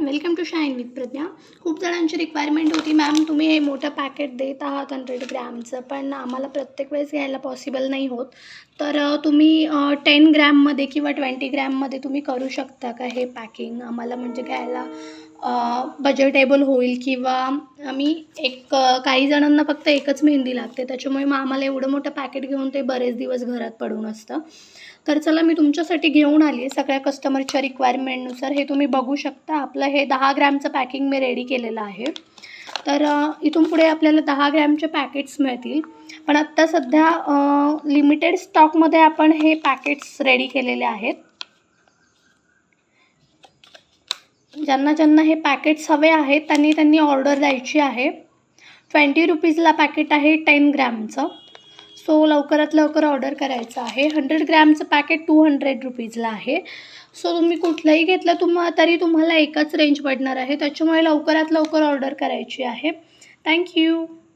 Welcome to shine with Pragya. खूप जणांची requirement होती, मॅम तुम्ही हे मोठं पॅकेट देत आहात 100 ग्रॅमचं, पण आम्हाला प्रत्येक वेळेस घ्यायला पॉसिबल नाही होत. तर तुम्ही 10 ग्रॅममध्ये किंवा 20 ग्रॅममध्ये तुम्ही करू शकता का हे पॅकिंग? आम्हाला म्हणजे घ्यायला बजेटेबल होईल. किंवा आम्ही काही जणांना फक्त एकच मेहंदी लागते, त्याच्यामुळे मग आम्हाला एवढं मोठं पॅकेट घेऊन ते बरेच दिवस घरात पडून असतं. तर चला मी तुमच्यासाठी घेऊन आली आहे सगळ्या कस्टमरच्या रिक्वायरमेंटनुसार. हे तुम्ही बघू शकता, आपलं हे 10 ग्रॅमचं पॅकिंग मी रेडी केलेलं आहे. तर इथून पुढे आपल्याला 10 ग्रॅमचे पॅकेट्स मिळतील, पण आत्ता सध्या लिमिटेड स्टॉकमध्ये आपण हे पॅकेट्स रेडी केलेले आहेत. ज्यांना हे पॅकेट्स हवे आहेत त्यांनी ऑर्डर द्यायची आहे. 20 रुपीजला पॅकेट आहे 10 ग्रॅमचं. सो लवकरात लवकर ऑर्डर करायचं आहे. 100 ग्रॅमचं पॅकेट 200 रुपीजला आहे. सो तुम्ही कुठलंही घेतलं तरी तुम्हाला एकच रेंज पडणार आहे, त्याच्यामुळे लवकरात लवकर ऑर्डर करायची आहे. थँक्यू.